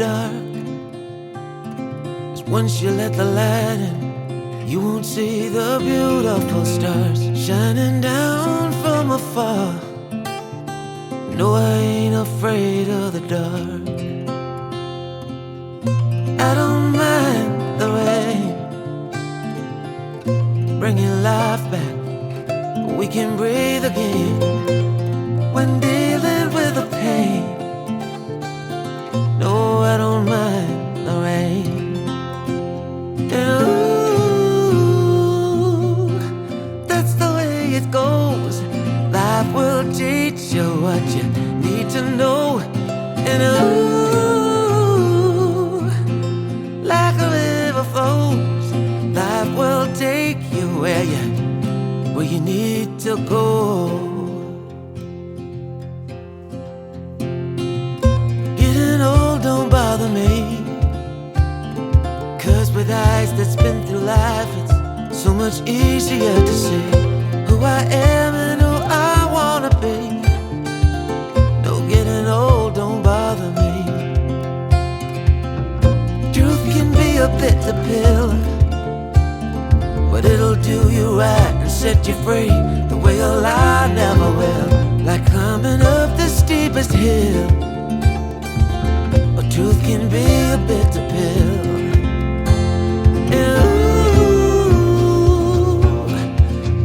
dark. 'Cause once you let the light in, you won't see the beautiful stars shining down from afar. No, I ain't afraid of the dark. I don't mind the rain, bringing life back. We can breathe again when dealing with the pain. No, I don't mind the rain. And ooh, that's the way it goes. Life will teach you what you need to know. And ooh, like a river flows, life will take you where you need to go. Getting old don't bother me, 'cause with eyes that's been through life, it's so much easier to see who I am and who I wanna be. No, getting old don't bother me. Truth can be a bitter pill, but it'll do you right and set you free the way a lie never will. Like climbing up the steepest hill. But truth can be a bitter pill. And ooh,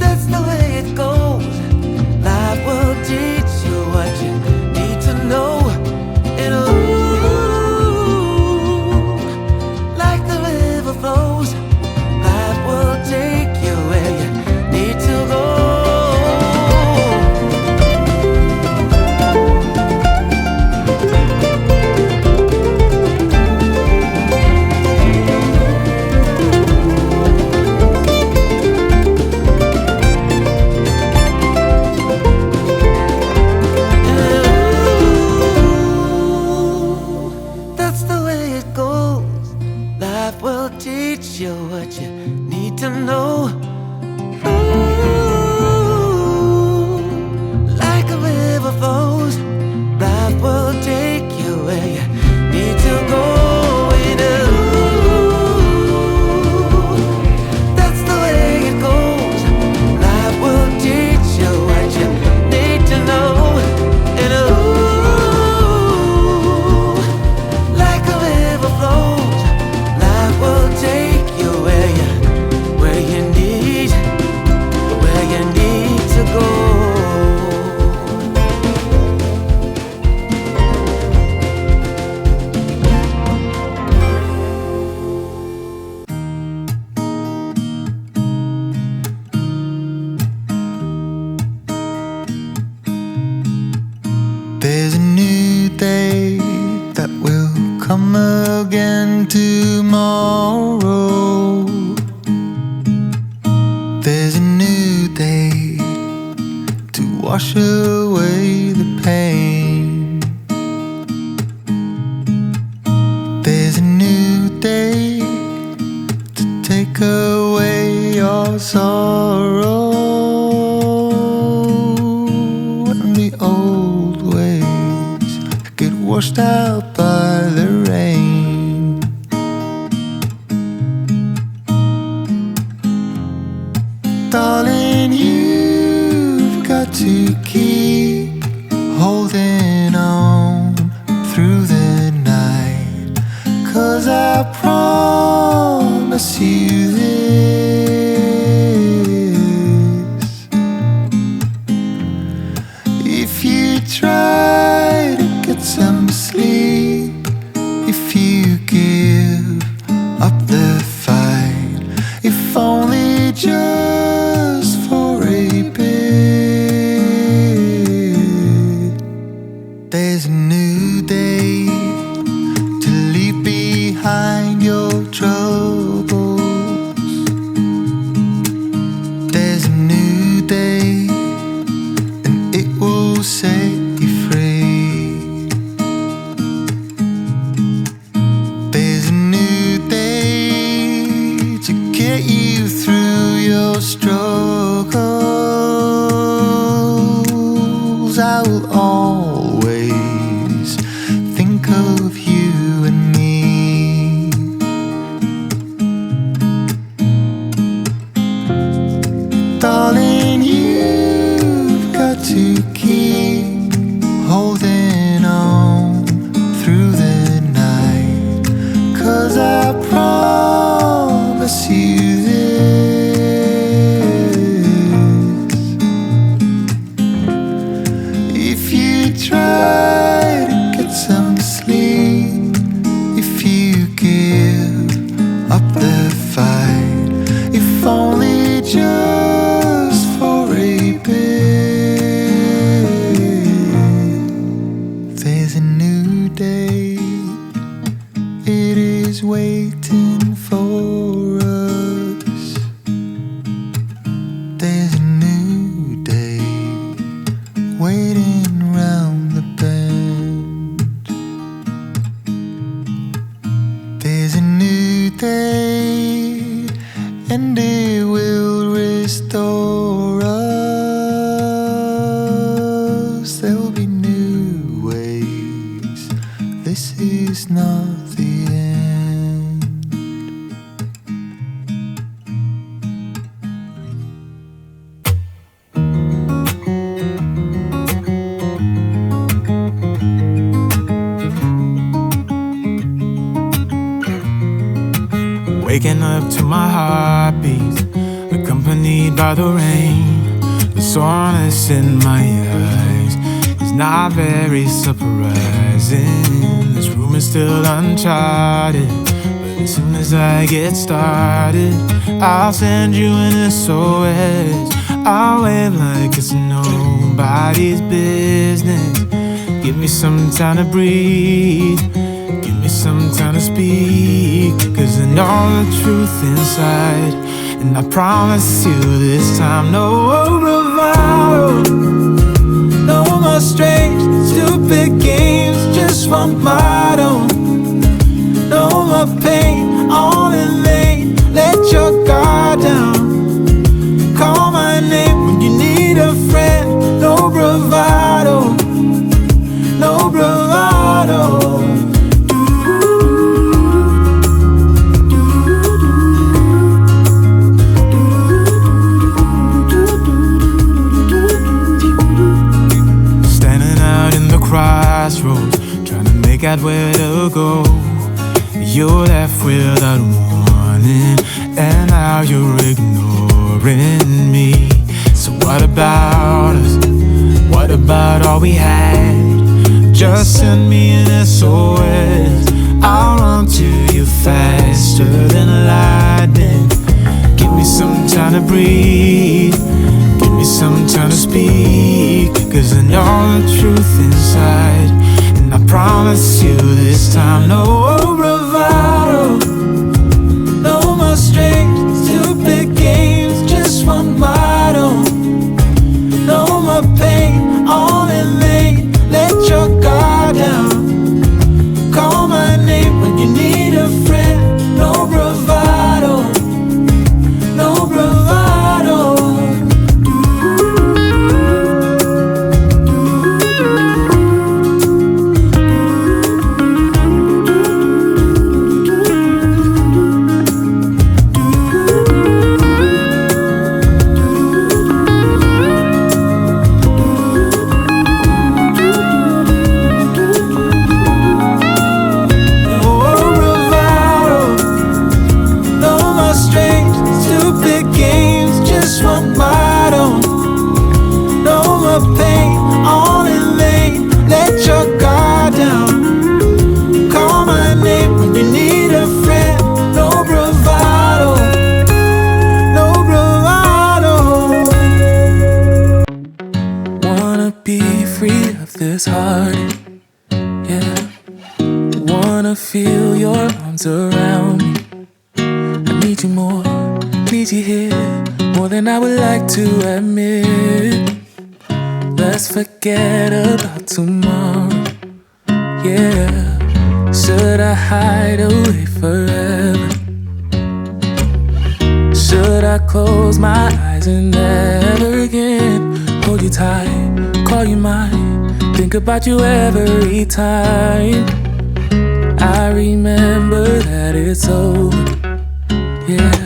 that's the way it goes. Life will teach you what you need to know. And ooh, like the river flows, life will take you where you need to go. That's the way it goes. Life will teach you what you need to know. Ooh, like a river flows, life will take you where you need to go. And ooh, that's the way it goes. Life will teach you what you need to know. And ooh, like a river flows, life will take you where you need to go. There's a new day that will come again tomorrow. There's a new day to wash away the pain. There's a new day to take away your sorrow. And the old ways get washed out by the rain. Darling, you've got to keep holding on through the night, 'cause I promise you this: if you try to get some sleep, if you give up the fight, if only just for a bit, there's a new day to leave behind your troubles. There's a new day, and it will set you free. There's a new day to get you through your struggles. I will always think of you and keep holding on through the night, 'cause I promise you this: if you try to get some sleep, if you give up the fight, if only just for a bit, there's a new day. It is waiting for us. There's a new day waiting round the bend. There's a new day, and it will restore us. There'll be new ways. This is not the end. Waking up to my heartbeat, accompanied by the rain. The soreness in my eyes is not very surprising. This room is still uncharted, but as soon as I get started, I'll send you an SOS. I'll wave like it's nobody's business. Give me some time to breathe, give me some time to speak, 'cause I know the truth inside. And I promise you this time, no bravado, no more strange, stupid games, just one motto. No more pain, all in vain, let your guard down. Call my name when you need a friend. No bravado, no bravado. Crossroads, trying to make out where to go. You're left without warning, and now you're ignoring me. So what about us? What about all we had? Just send me an SOS. I'll run to you faster than lightning. Give me some time to breathe, give me some time to speak, 'cause I know the truth inside. And I promise you this time, no bravado, no more strange, stupid games, just one motto. No more pain, all in vain, let your guard down. Call my name when you need a friend. No bravado, no bravado. This heart, yeah. Wanna feel your arms around me. I need you more, need you here, more than I would like to admit. Let's forget about tomorrow, yeah. Should I hide away forever? Should I close my eyes and never again hold you tight, call you mine, think about you every time? I remember that it's over, yeah.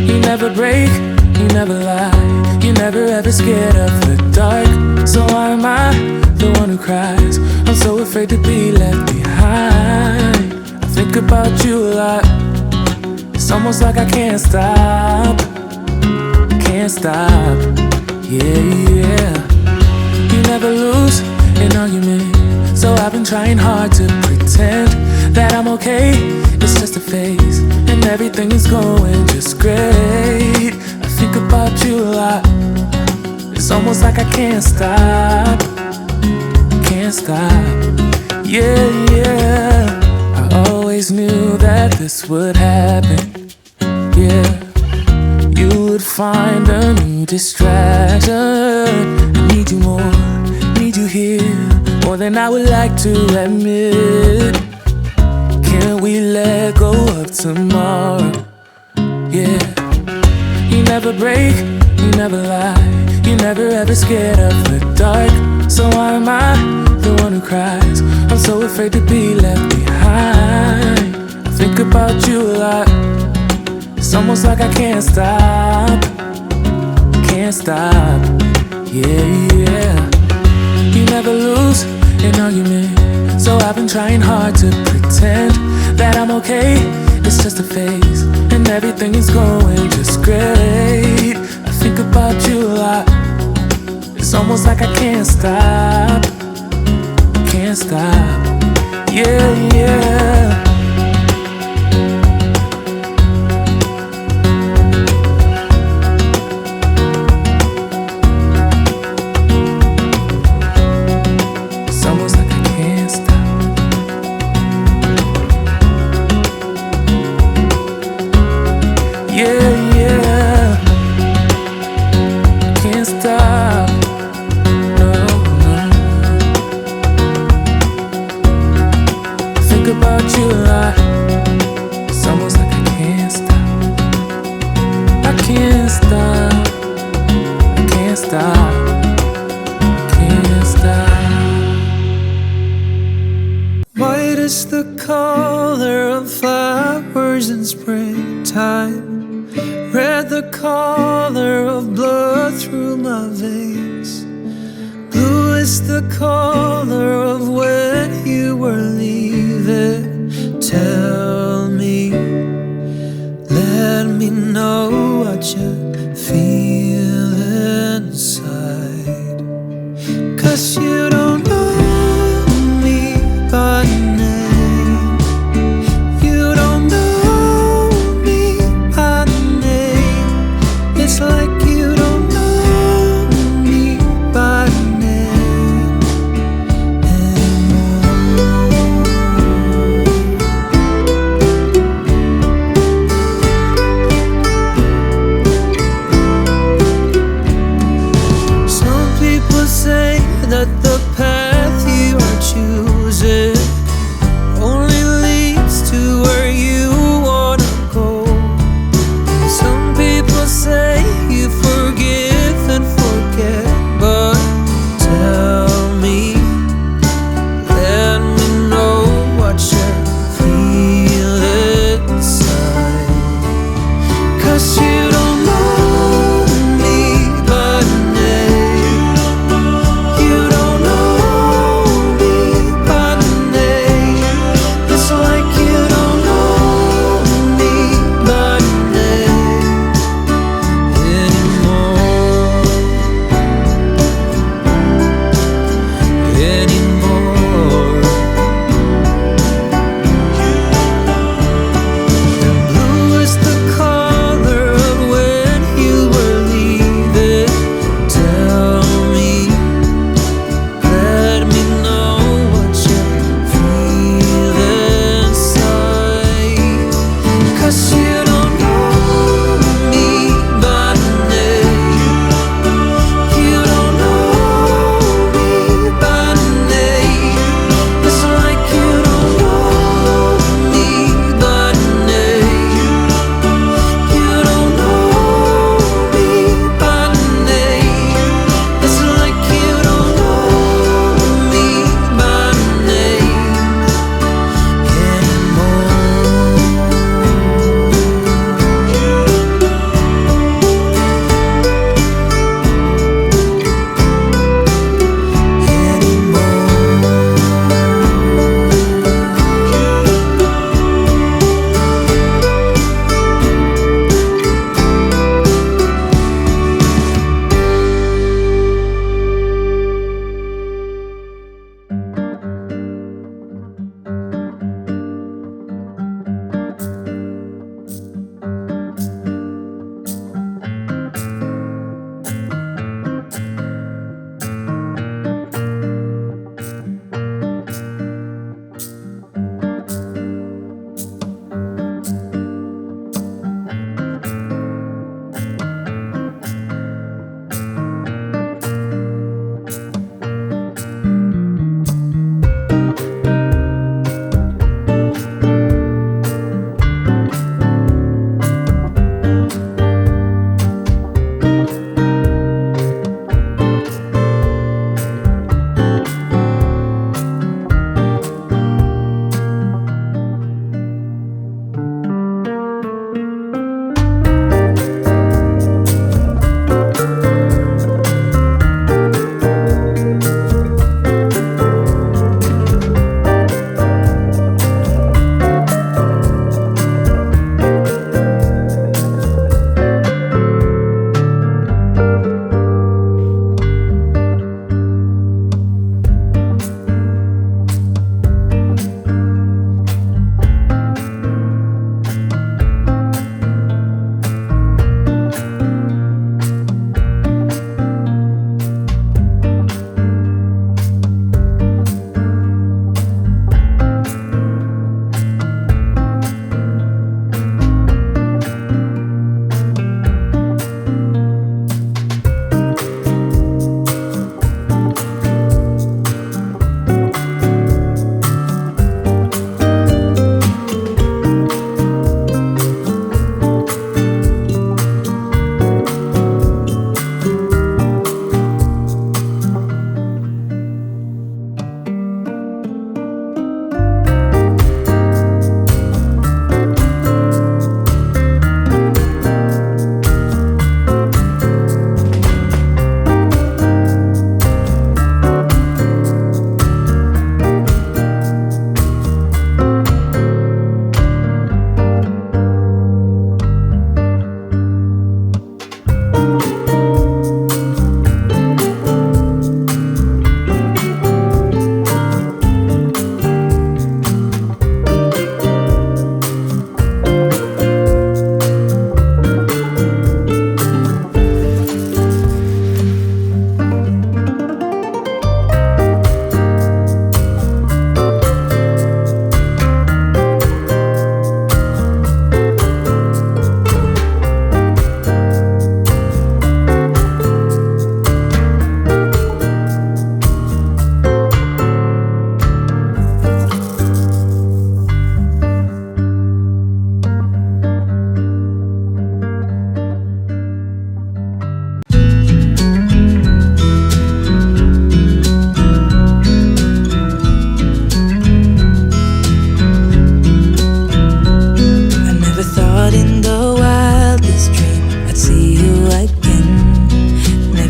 You never break, you never lie, you never ever scared of the dark. So why am I the one who cries? I'm so afraid to be left behind. I think about you a lot. It's almost like I can't stop. Can't stop. Yeah, yeah. You never lose an argument, so I've been trying hard to pretend that I'm okay. It's just a phase, and everything is going just great. I think about you a lot. It's almost like I can't stop. Can't stop. Yeah, yeah. I always knew that this would happen. Yeah. You would find a new distraction. I need you more, need you here, more than I would like to admit. Can we let go of tomorrow? Yeah. You never break, you never lie, you never ever scared of the dark. So why am I the one who cries? I'm so afraid to be left behind. I think about you a lot. It's almost like I can't stop. Can't stop. Yeah, yeah. You never lose an argument, so I've been trying hard to pretend that I'm okay. It's just a phase, and everything is going just great. I think about you a lot. It's almost like I can't stop. Can't stop. Yeah, yeah. White is the color of flowers in springtime, red the color of blood through my veins, blue is the color of when you were leaving. Tell me, let me know what you feel inside, 'cause you don't know me by name. You don't know me by name. It's like you don't know me by name anymore. Some people say that the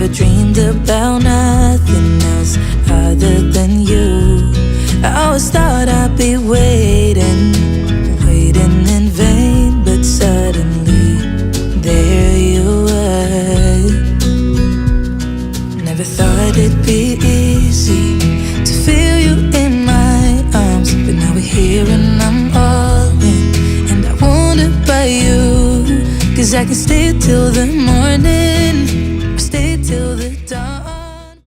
never dreamed about nothing else other than you. I always thought I'd be waiting in vain, but suddenly there you were. Never thought it'd be easy to feel you in my arms, but now we're here and I'm all in, and I wonder about you, 'cause I can stay till the morning.